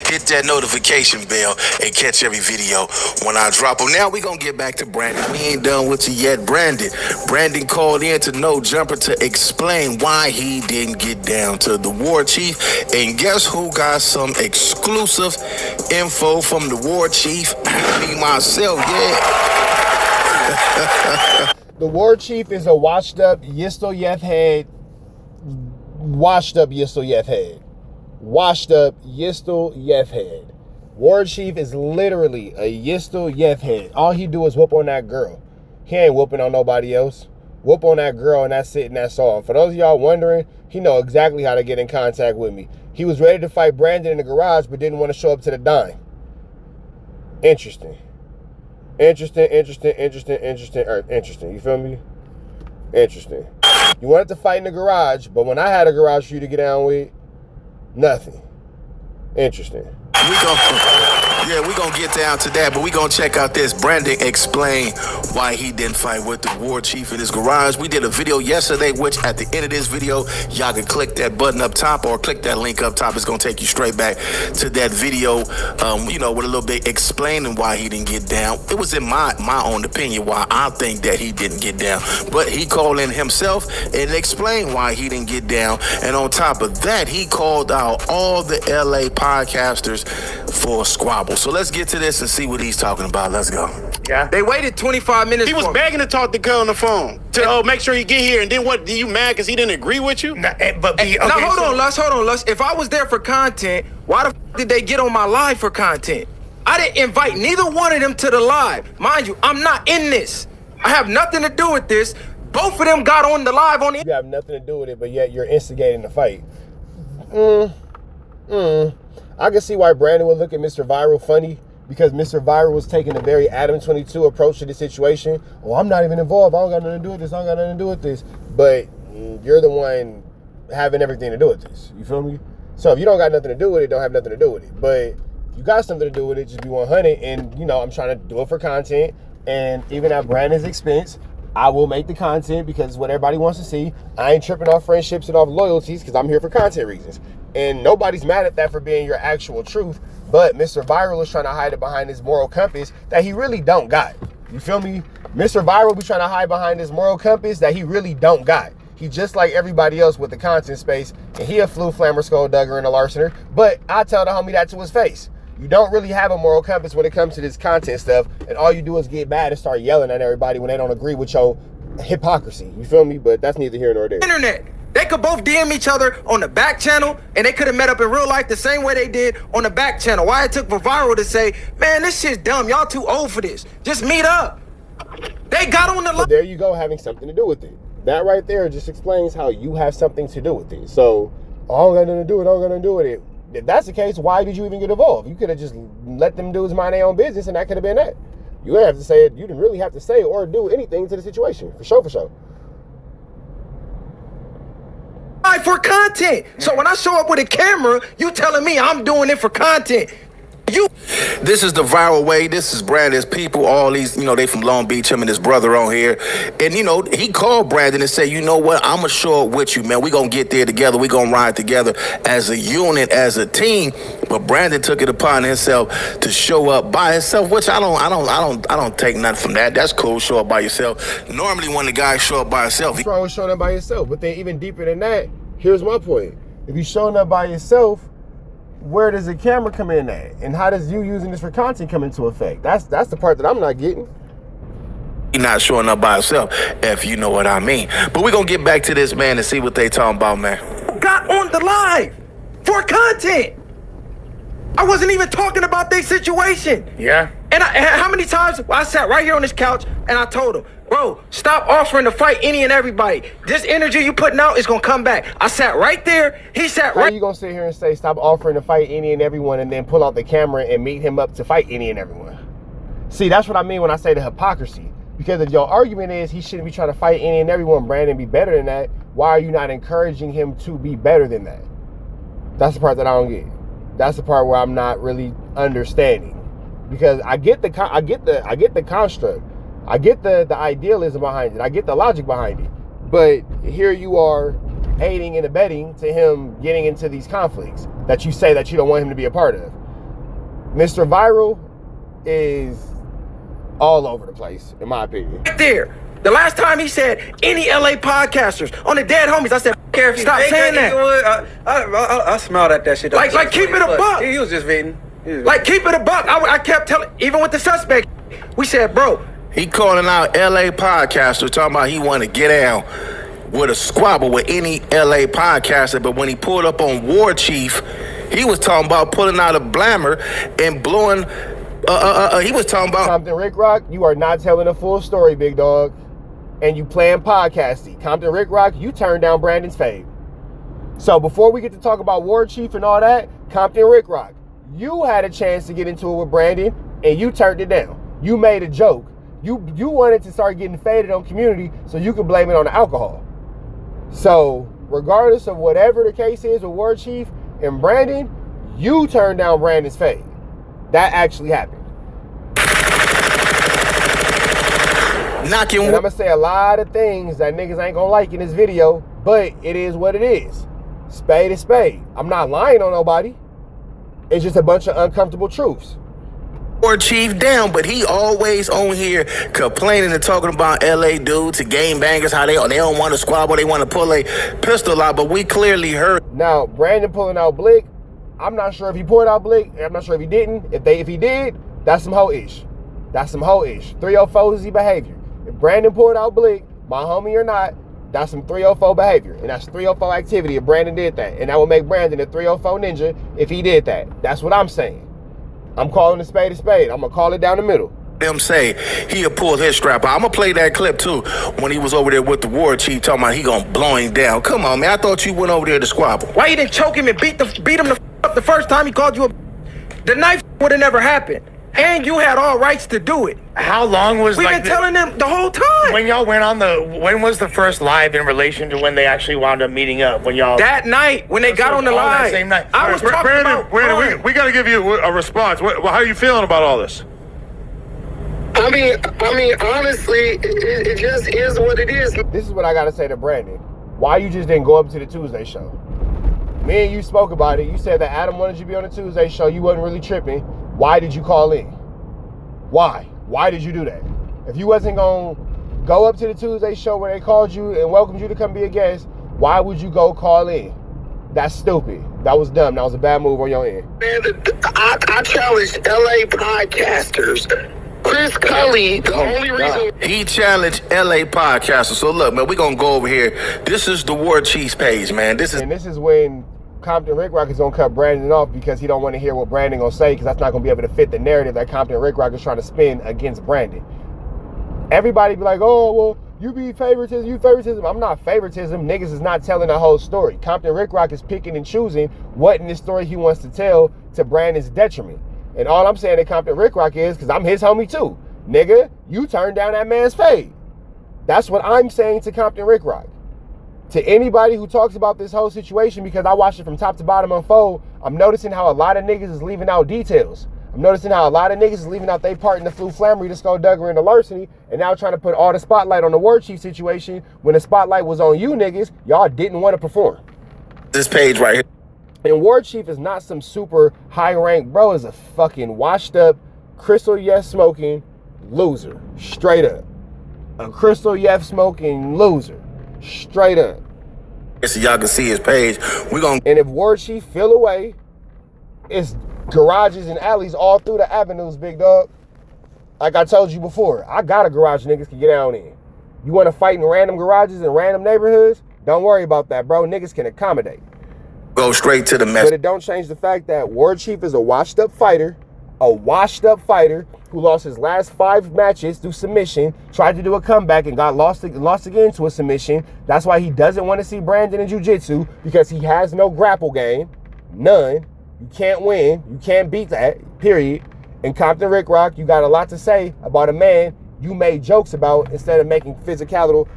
Hit that notification bell and catch every video when I drop them. Now we gonna get back to Brandon. We ain't done with you yet. Brandon called in to No Jumper to explain why he didn't get down to the War Chief. And guess who got some exclusive info from the War Chief? Me, myself, yeah. The War Chief is a washed up Yistoyev head. Washed up Yistoyev head. Washed up Yistoyev head. War Chief is literally a Yistoyev head. All he do is whoop on that girl. He ain't whooping on nobody else. Whoop on that girl and that's it and that's all. And for those of y'all wondering, he know exactly how to get in contact with me. He was ready to fight Brandon in the garage but didn't want to show up to the dime. Interesting. Interesting. You feel me? Interesting. You wanted to fight in the garage, but when I had a garage for you to get down with, nothing. Interesting. We gonna get down to that, but we gonna check out this. Brandon explained why he didn't fight with the War Chief in his garage. We did a video yesterday, which at the end of this video, y'all can click that button up top or click that link up top. It's gonna take you straight back to that video, with a little bit explaining why he didn't get down. It was in my own opinion why I think that he didn't get down, but he called in himself and explained why he didn't get down. And on top of that, he called out all the LA podcasters for a squabble. So let's get to this and see what he's talking about. Let's go. Yeah. They waited 25 minutes. He was begging to talk to girl on the phone to make sure he get here. And then what? You mad because he didn't agree with you? Now hold on, Lus. If I was there for content, why the did they get on my live for content? I didn't invite neither one of them to the live. Mind you, I'm not in this. I have nothing to do with this. Both of them got on the live on the. You have nothing to do with it, but yet you're instigating the fight. I can see why Brandon would look at Mr. Viral funny, because Mr. Viral was taking a very ADAM22 approach to the situation. Oh, I'm not even involved. I don't got nothing to do with this. I don't got nothing to do with this. But you're the one having everything to do with this. You feel me? So if you don't got nothing to do with it, don't have nothing to do with it. But you got something to do with it, just be 100. And, I'm trying to do it for content. And even at Brandon's expense, I will make the content because it's what everybody wants to see. I ain't tripping off friendships and off loyalties because I'm here for content reasons. And nobody's mad at that for being your actual truth. But Mr. Viral is trying to hide it behind his moral compass that he really don't got. You feel me? Mr. Viral be trying to hide behind his moral compass that he really don't got. He just like everybody else with the content space. And he a flu flammer, skulldugger, and a larcener. But I tell the homie that to his face. You don't really have a moral compass when it comes to this content stuff. And all you do is get mad and start yelling at everybody when they don't agree with your hypocrisy. You feel me? But that's neither here nor there. Internet. They could both DM each other on the back channel, and they could have met up in real life the same way they did on the back channel. Why it took for Viral to say, man, this shit's dumb. Y'all too old for this. Just meet up. They got on the So there you go, having something to do with it. That right there just explains how you have something to do with it. So, I don't got nothing to do with it, I don't got nothing to do with it. If that's the case, why did you even get involved? You could have just let them dudes mind their own business, and that could have been that. You didn't have to say it. You didn't really have to say or do anything to the situation. For sure. For content. So when I show up with a camera, you telling me I'm doing it for content. This is the Viral way. This is Brandon's people. All these, they from Long Beach. Him and his brother on here. And, he called Brandon and said, you know what? I'm going to show up with you, man. We're going to get there together. We're going to ride together as a unit, as a team. But Brandon took it upon himself to show up by himself, which I don't take nothing from that. That's cool. Show up by yourself. Normally when the guy show up by himself. What's wrong with showing up by yourself? But then even deeper than that, here's my point. If you're showing up by yourself, where does the camera come in at? And how does you using this for content come into effect? That's the part that I'm not getting. He's not showing up by himself, if you know what I mean. But we're going to get back to this, man, and see what they talking about, man. Got on the live for content. I wasn't even talking about their situation. Yeah. And how many times I sat right here on this couch and I told him, bro, stop offering to fight any and everybody. This energy you putting out is going to come back. I sat right there. He sat right. How you going to sit here and say stop offering to fight any and everyone and then pull out the camera and meet him up to fight any and everyone? See, that's what I mean when I say the hypocrisy. Because if your argument is he shouldn't be trying to fight any and everyone, Brandon, be better than that, why are you not encouraging him to be better than that? That's the part that I don't get. That's the part where I'm not really understanding. Because I get the construct. I get the idealism behind it. I get the logic behind it. But here you are aiding and abetting to him getting into these conflicts that you say that you don't want him to be a part of. Mr. Viral is all over the place, in my opinion. Right there. The last time he said any LA podcasters on the dead homies, I said, stop saying that. I smiled at that shit. Like keep it a buck. He was just venting. Like keep it a buck. I kept telling, even with the suspect, we said, bro. He calling out LA podcasters, talking about he want to get down with a squabble with any LA podcaster. But when he pulled up on War Chief, he was talking about pulling out a blammer and blowing. He was talking about Compton Rick Rock. You are not telling a full story, big dog, and you playing podcasting. Compton Rick Rock, you turned down Brandon's fade. So before we get to talk about War Chief and all that, Compton Rick Rock, you had a chance to get into it with Brandon and you turned it down. You made a joke. You wanted to start getting faded on community so you could blame it on the alcohol. So regardless of whatever the case is with War Chief and Brandon, you turned down Brandon's fade. That actually happened. knocking. And I'm gonna say a lot of things that niggas ain't gonna like in this video, but it is what it is. Spade is spade. I'm not lying on nobody. It's just a bunch of uncomfortable truths. War Chief down, but he always on here complaining and talking about LA dudes and game bangers, how they don't want to squabble, they want to pull a pistol out, but we clearly heard. Now, Brandon pulling out Blick, I'm not sure if he pulled out Blick, I'm not sure if he didn't. If he did, that's some hoe-ish. That's some hoe-ish. 304 is behavior. If Brandon pulled out Blick, my homie or not, that's some 304 behavior. And that's 304 activity if Brandon did that. And that would make Brandon a 304 ninja if he did that. That's what I'm saying. I'm calling a spade a spade. I'm going to call it down the middle. Him say he'll pull his strap out. I'm going to play that clip too when he was over there with the War Chief talking about he going to blow him down. Come on, man. I thought you went over there to squabble. Why you didn't choke him and beat him the up the first time he called you a... The knife would have never happened. And you had all rights to do it. How long was We've been telling them the whole time. When y'all went on when was the first live in relation to when they actually wound up meeting up? When y'all that night when they got on the live. That same night. I was talking about Brandon, we got to give you a response. How are you feeling about all this? I mean, honestly, it just is what it is. This is what I got to say to Brandon. Why you just didn't go up to the Tuesday show? Me and you spoke about it. You said that Adam wanted you to be on the Tuesday show. You wasn't really tripping. Why did you call in? Why? Why did you do that? If you wasn't going to go up to the Tuesday show where they called you and welcomed you to come be a guest, why would you go call in? That's stupid. That was dumb. That was a bad move on your end. Man, I challenged LA podcasters. Chris Cully, the only reason... He challenged LA podcasters. So look, man, we're going to go over here. This is the War Chief's page, man. This is when Compton Rick Rock is going to cut Brandon off because he don't want to hear what Brandon going to say because that's not going to be able to fit the narrative that Compton Rick Rock is trying to spin against Brandon. Everybody be like, oh, well, you be favoritism, you favoritism. I'm not favoritism. Niggas is not telling the whole story. Compton Rick Rock is picking and choosing what in this story he wants to tell to Brandon's detriment. And all I'm saying to Compton Rick Rock is, because I'm his homie too, nigga, you turned down that man's fade. That's what I'm saying to Compton Rick Rock. To anybody who talks about this whole situation, because I watched it from top to bottom unfold, I'm noticing how a lot of niggas is leaving out details. I'm noticing how a lot of niggas is leaving out their part in the Flu Flammery to Skullduggery and the larceny, and now trying to put all the spotlight on the War Chief situation when the spotlight was on you niggas. Y'all didn't want to perform. This page right here. And War Chief is not some super high rank bro, is a fucking washed up crystal yes smoking loser. Straight up. A crystal yes smoking loser. Straight up. So y'all can see his page. And if War Chief feel away, it's garages and alleys all through the avenues, big dog. Like I told you before, I got a garage niggas can get down in. You want to fight in random garages and random neighborhoods? Don't worry about that, bro. Niggas can accommodate. Go straight to the mess. But it don't change the fact that War Chief is a washed up fighter who lost his last 5 matches through submission, tried to do a comeback and got lost again to a submission. That's why he doesn't want to see Brandon in jiu-jitsu, because he has no grapple game. None. You can't win. You can't beat that, period. And Compton Rick Rock, you got a lot to say about a man you made jokes about instead of making physical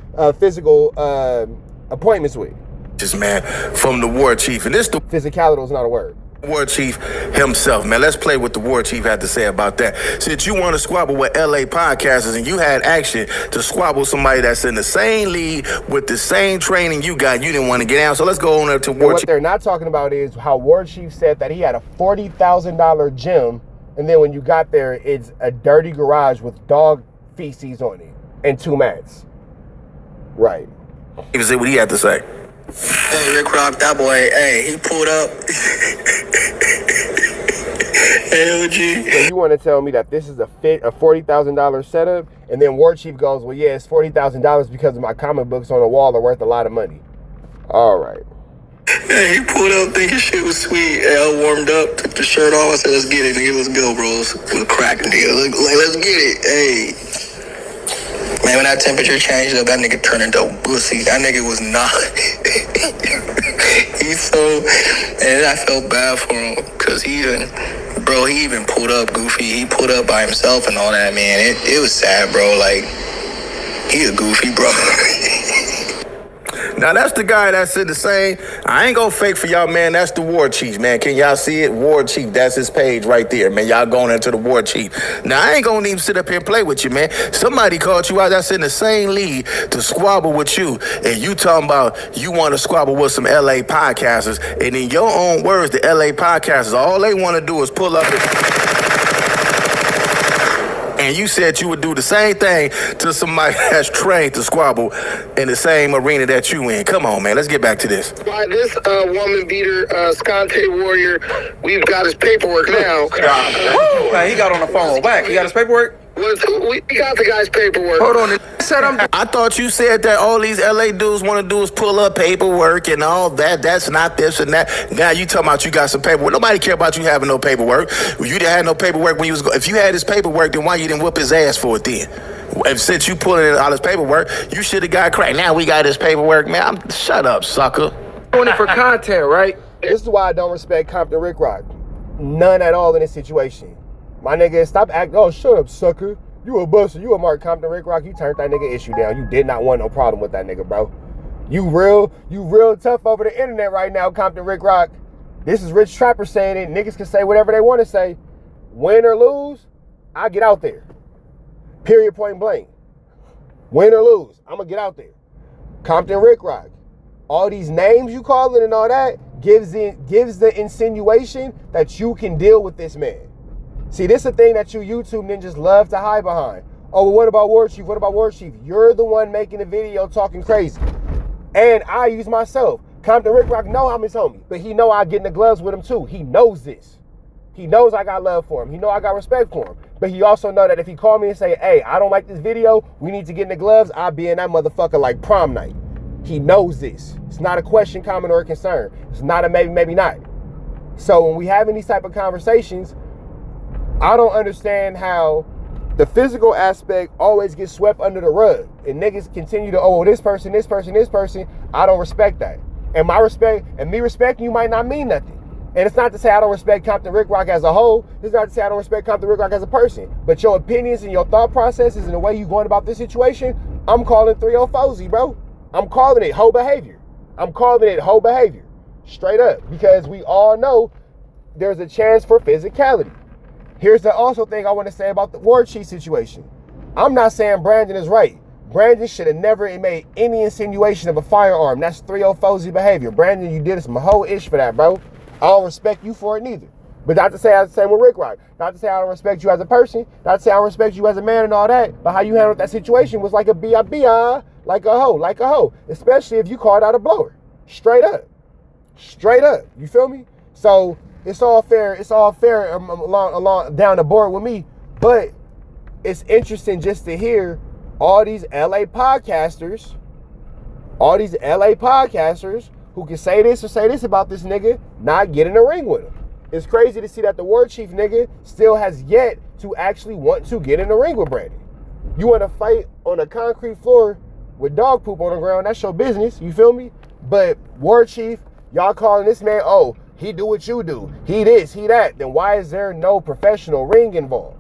appointments with. This man from the War Chief. And this the physicality is not a word. War Chief himself, man. Let's play what the War Chief had to say about that. Since you want to squabble with LA podcasters and you had action to squabble somebody that's in the same league with the same training you got, you didn't want to get down. So let's go on up to War Chief. What they're not talking about is how War Chief said that he had a $40,000 gym And then when you got there, it's a dirty garage with dog feces on it and 2 mats. Right. He was what he had to say. Hey, Rick Rock, that boy, hey, he pulled up. Hell, G. So you want to tell me that this is a $40,000 setup, and then War Chief goes, well, yeah, it's $40,000 because of my comic books on the wall are worth a lot of money. All right. Hey, he pulled up thinking shit was sweet. Hey, I warmed up, took the shirt off. I said, let's get it, nigga. Let's go, bros. With a crack, nigga. Let's get it. Hey. Man, when that temperature changed up, that nigga turned into a pussy. That nigga was not. He's so. And I felt bad for him. Because he even pulled up goofy. He pulled up by himself and all that, man. It was sad, bro. Like, he a goofy, bro. Now, that's the guy that's in the same. I ain't gonna fake for y'all, man. That's the War Chief, man. Can y'all see it? War Chief, that's his page right there, man. Y'all going into the War Chief. Now, I ain't gonna even sit up here and play with you, man. Somebody called you out that's in the same league to squabble with you, and you talking about you want to squabble with some LA podcasters, and in your own words, the LA podcasters, all they want to do is pull up and you said you would do the same thing to somebody that's trained to squabble in the same arena that you in. Come on, man. Let's get back to this. By this woman beater, Scante Warrior, we've got his paperwork now. Man, he got on the phone with Whack. He got his paperwork? We got the guy's paperwork. Hold on. I thought you said that all these LA dudes want to do is pull up paperwork and all that. That's not this and that. Now you talking about you got some paperwork. Nobody care about you having no paperwork. You didn't have no paperwork when you was. If you had his paperwork, then why you didn't whoop his ass for it then? And since you pulling out his paperwork, you should have got cracked. Now we got his paperwork, man. Shut up, sucker. Doing it for content, right? This is why I don't respect Compton Rick Rock. None at all in this situation. My nigga, stop acting. Oh, shut up, sucker. You a buster. You a Mark Compton Rick Rock. You turned that nigga issue down. You did not want no problem with that nigga, bro. You real tough over the internet right now, Compton Rick Rock. This is Rich Trapper saying it. Niggas can say whatever they want to say. Win or lose, I get out there. Period, point blank. Win or lose, I'm gonna get out there. Compton Rick Rock. All these names you calling and all that gives the insinuation that you can deal with this man. See, this is a thing that you YouTube ninjas love to hide behind. Oh, well, what about War Chief? What about War Chief? You're the one making the video talking crazy. And I use myself. Compton Rick Rock know I'm his homie, but he know I get in the gloves with him too. He knows this. He knows I got love for him. He know I got respect for him. But he also know that if he call me and say, hey, I don't like this video, we need to get in the gloves, I'll be in that motherfucker like prom night. He knows this. It's not a question, comment, or a concern. It's not a maybe, maybe not. So when we having these type of conversations, I don't understand how the physical aspect always gets swept under the rug and niggas continue to, oh, this person. I don't respect that. And my respect and me respecting you might not mean nothing. And it's not to say I don't respect Compton Rick Rock as a whole. It's not to say I don't respect Compton Rick Rock as a person. But your opinions and your thought processes and the way you going about this situation, I'm calling 304Z, bro. I'm calling it whole behavior. Straight up. Because we all know there's a chance for physicality. Here's the also thing I want to say about the War Chief situation. I'm not saying Brandon is right. Brandon should have never made any insinuation of a firearm. That's 304Z behavior. Brandon, you did some whole ish for that, bro. I don't respect you for it neither. But not to say I'm the same with Rick Rock. Not to say I don't respect you as a person. Not to say I don't respect you as a man and all that. But how you handled that situation was like a B.I.B.I. Like a hoe. Especially if you called out a blower. Straight up. You feel me? So it's all fair along down the board with me. But it's interesting just to hear all these LA podcasters who can say this or say this about this nigga not get in the ring with him. It's crazy to see that the War Chief nigga still has yet to actually want to get in the ring with Brandon. You want to fight on a concrete floor with dog poop on the ground, that's your business, you feel me? But War Chief, y'all calling this man, oh, he do what you do, he this, he that, then why is there no professional ring involved?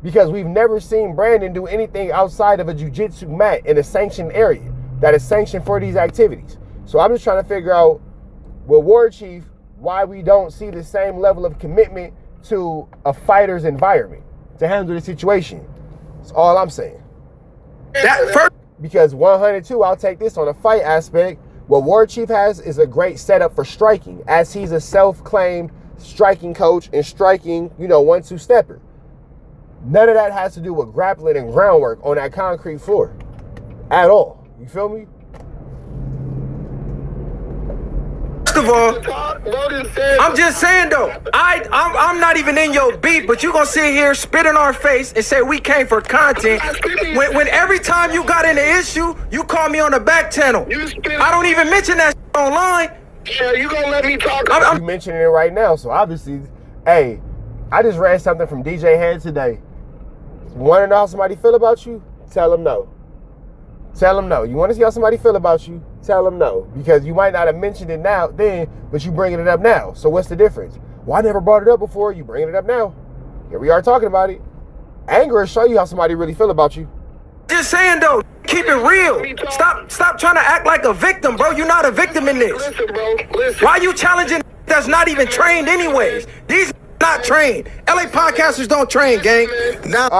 Because we've never seen Brandon do anything outside of a jiu-jitsu mat in a sanctioned area that is sanctioned for these activities. So I'm just trying to figure out with War Chief why we don't see the same level of commitment to a fighter's environment to handle the situation. That's all I'm saying. Because 102, I'll take this on a fight aspect. What War Chief has is a great setup for striking, as he's a self-claimed striking coach and striking, 1-2 stepper. None of that has to do with grappling and groundwork on that concrete floor at all. You feel me? First of all, I'm just saying though, I'm not even in your beat, but you gonna sit here, spit in our face, and say we came for content. When every time you got in the issue, you call me on the back channel. I don't even mention that online. Yeah, you gonna let me talk? I'm mentioning it right now, so obviously, hey, I just read something from DJ Head today. Want to know how somebody feel about you? Tell them no. Tell them no. You want to see how somebody feel about you? Tell them no. Because you might not have mentioned it then, but you bringing it up now. So what's the difference? Well, I never brought it up before. You bringing it up now. Here we are talking about it. Anger will show you how somebody really feel about you. Just saying though, keep it real. Stop trying to act like a victim, bro. You're not a victim in this. Listen, bro. Listen. Why you challenging that's not even trained anyways? These not trained. LA podcasters don't train, gang. Now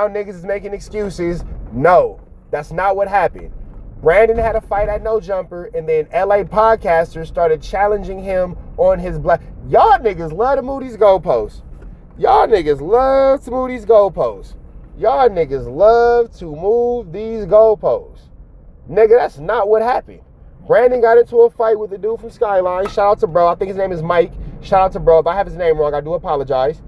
niggas is making excuses. No, that's not what happened. Brandon had a fight at No Jumper, and then LA podcasters started challenging him on his black. Y'all niggas love to move these goalposts. Y'all niggas love to move these goalposts. Y'all niggas love to move these goalposts. Nigga, that's not what happened. Brandon got into a fight with the dude from Skyline. Shout out to bro. I think his name is Mike. Shout out to bro. If I have his name wrong, I do apologize.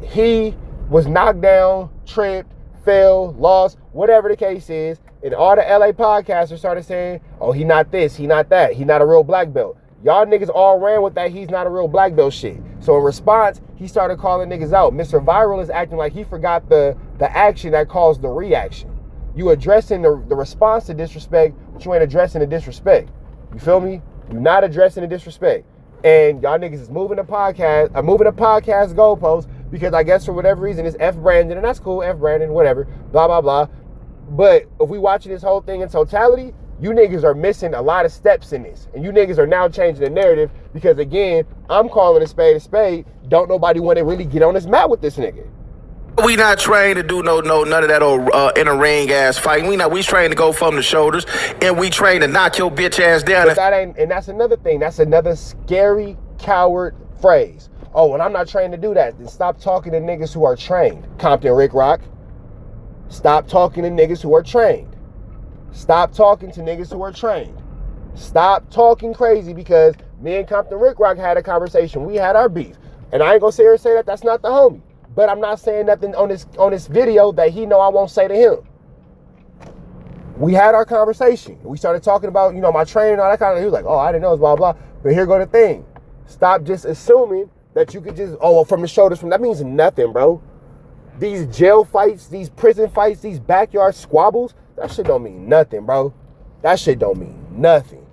He was knocked down, tripped, fell, lost, whatever the case is. And all the LA podcasters started saying, oh, he not this, he not that. He not a real black belt. Y'all niggas all ran with that he's not a real black belt shit. So in response, he started calling niggas out. Mr. Viral is acting like he forgot the action that caused the reaction. You addressing the response to disrespect, but you ain't addressing the disrespect. You feel me? You not addressing the disrespect. And y'all niggas is moving the podcast goalposts because I guess for whatever reason it's F Brandon, and that's cool, F Brandon, whatever, blah, blah, blah. But if we watching this whole thing in totality, you niggas are missing a lot of steps in this. And you niggas are now changing the narrative because, again, I'm calling a spade a spade. Don't nobody want to really get on this mat with this nigga. We not trained to do none of that old in a ring ass fighting. We trained to go from the shoulders, and we trained to knock your bitch ass down. But that ain't, and that's another thing. That's another scary coward phrase. Oh, and I'm not trained to do that. Then stop talking to niggas who are trained. Compton Rick Rock. Stop talking to niggas who are trained. Stop talking to niggas who are trained. Stop talking crazy because me and Compton Rick Rock had a conversation. We had our beef. And I ain't gonna sit here and say that that's not the homie. But I'm not saying nothing on this video that he know I won't say to him. We had our conversation. We started talking about, my training and all that kind of. He was like, oh, I didn't know, blah, blah. But here go the thing. Stop just assuming that you could just, from the shoulders, that means nothing, bro. These jail fights, these prison fights, these backyard squabbles, that shit don't mean nothing, bro. That shit don't mean nothing.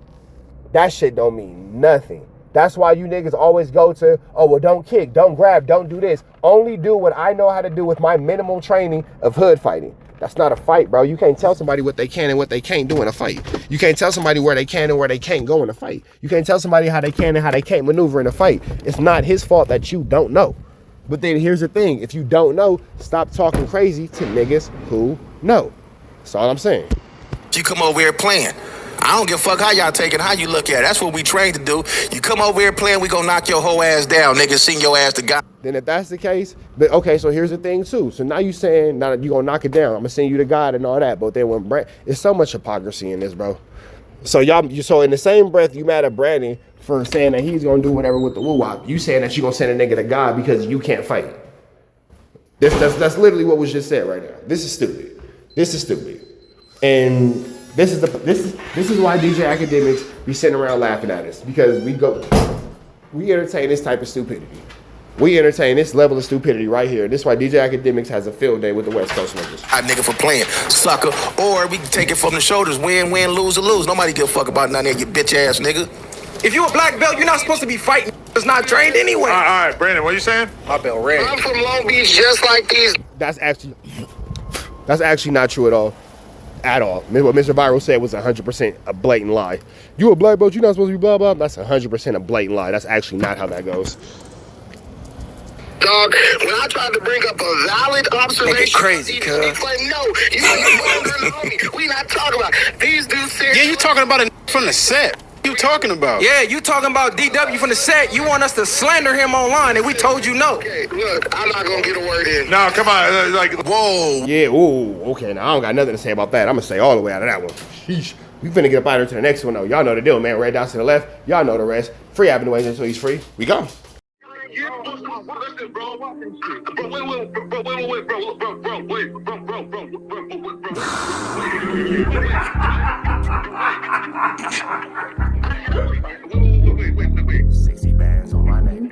That shit don't mean nothing. That's why you niggas always go to, oh, well, don't kick, don't grab, don't do this. Only do what I know how to do with my minimum training of hood fighting. That's not a fight, bro. You can't tell somebody what they can and what they can't do in a fight. You can't tell somebody where they can and where they can't go in a fight. You can't tell somebody how they can and how they can't maneuver in a fight. It's not his fault that you don't know. But then here's the thing. If you don't know, stop talking crazy to niggas who know. That's all I'm saying. You come over here playing. I don't give a fuck how y'all take it, how you look at it. That's what we trained to do. You come over here playing, we gonna knock your whole ass down, nigga. Sing your ass to God. Then if that's the case, but okay, so here's the thing too. So now you saying, now you gonna knock it down. I'm gonna send you to God and all that. But then when it's so much hypocrisy in this, bro. So so in the same breath, you mad at Brandon for saying that he's gonna do whatever with the woo-wop. You saying that you gonna send a nigga to God because you can't fight. That's literally what was just said right now. This is stupid. This is stupid. And this is why DJ Academics be sitting around laughing at us, because we entertain this type of stupidity. We entertain this level of stupidity right here. This is why DJ Academics has a field day with the West Coast niggas. Hot nigga for playing, sucker. Or we can take it from the shoulders, win, lose or lose. Nobody give a fuck about none of you bitch ass nigga. If you a black belt, you're not supposed to be fighting. It's not trained anyway. All right, Brandon, what you saying? My belt red. I'm from Long Beach, just like these. That's actually not true at all. At all. What Mr. Viral said was 100% a blatant lie. You a black belt, you're not supposed to be blah, blah. That's 100% a blatant lie. That's actually not how that goes. Dog, when I tried to bring up a valid observation, crazy, cuz. He's like, no, you know, we not talking about these dudes. Yeah, you talking about a from the set. you talking about? Yeah, you talking about DW from the set. You want us to slander him online, and we told you no. Okay, look, I'm not gonna get a word in. No, come on. Like, Whoa. Yeah, ooh, okay, now I don't got nothing to say about that. I'm gonna stay all the way out of that one. Sheesh. We finna get up out of here to the next one, though. Y'all know the deal, man. Red dots to the left. Y'all know the rest. Free ADAM22 until he's free. We go. Listen, bro. Wait. 60 bands on my name.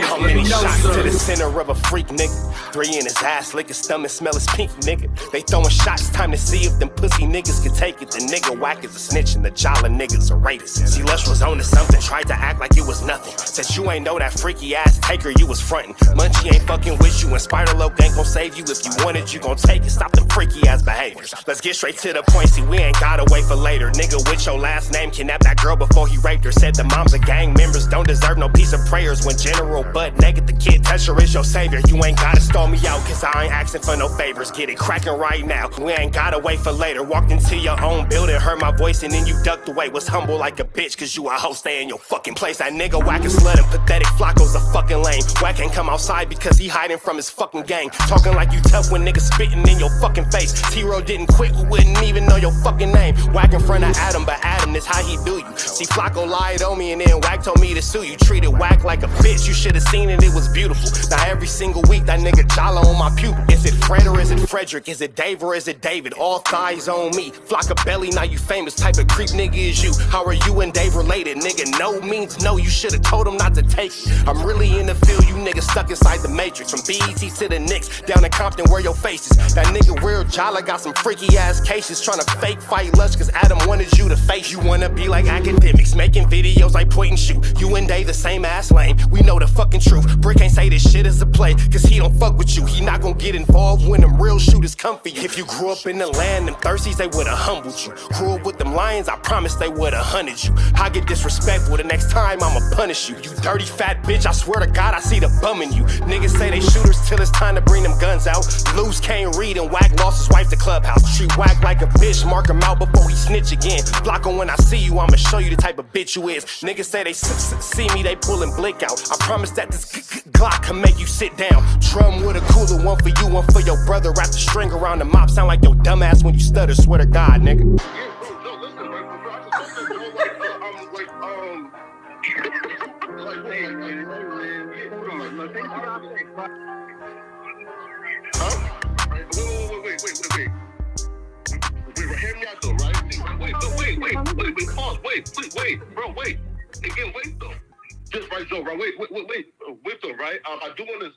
How many shots to the center of a freak, nigga? 3 in his ass, lick his stomach, smell his pink, nigga. They throwing shots, time to see if them pussy niggas can take it. The nigga whack is a snitch and the jolly niggas are rapists. See, Lush was on to something, tried to act like it was nothing. Said you ain't know that freaky ass taker you was frontin'. Munchie ain't fucking with you and Spider-Loc ain't gon' save you. If you want it, you gon' take it. Stop them freaky ass behaviors. Let's get straight to the point, see, we ain't gotta wait for later. Nigga with your last name kidnapped that girl before he raped her. Said the moms of gang members don't deserve no piece of prayers. When General Butt naked, the kid Tesher is your savior. You ain't gotta stall me out, cause I ain't asking for no favors. Get it cracking right now, we ain't gotta wait for later. Walked into your own building, heard my voice, and then you ducked away. Was humble like a bitch, cause you a hoe, stay in your fucking place. That nigga whack and slut and pathetic Flacco's a fucking lame. Whack ain't come outside because he hiding from his fucking gang. Talking like you tough when niggas spitting in your fucking face. T-Row didn't quit, we wouldn't even know your fucking name. Whack in front of Adam, but Adam is how he do you. See, Flacco lied on me and then Whack told me to sue you. Treated Whack like a bitch, you should've seen it, it was beautiful. Now every single week that nigga jolly on my pupil. Is it Fred or is it Frederick? Is it Dave or is it David? All thighs on me. Flock a belly, now you famous. Type of creep nigga is you. How are you and Dave related? Nigga, no means no. You should've told him not to take it. I'm really in the field, you niggas stuck inside the matrix. From BET to the Knicks, down in Compton where your face is. That nigga real jolly got some freaky ass cases. Tryna fake fight Lush cause Adam wanted you to face. You wanna be like academics, making videos like point and shoot. You and Dave the same ass lane. We know the fucking truth. Brick ain't say this shit is a play, cause he don't fuck with you. He not gon' get involved when them real shooters come for you. If you grew up in the land, them thirsties, they would've humbled you. Grew up with them lions, I promise they would've hunted you. I get disrespectful, the next time I'ma punish you. You dirty fat bitch, I swear to God I see the bum in you. Niggas say they shooters till it's time to bring them guns out. Loose can't read and Whack lost his wife to Clubhouse. Treat Whack like a bitch, mark him out before he snitch again. Flacco, when I see you, I'ma show you the type of bitch you is. Niggas say they see me, they pullin' blick out. I promise that this Glock can make you sit down. Drum with a cooler, one for you, one for your brother. Wrap the string around the mop, sound like your dumb ass when you stutter. Swear to God, nigga. Hear me out though, right? Pause. Wait, bro, wait. Again, wait though. Just right, Joe, right? Wait though, right? I do want to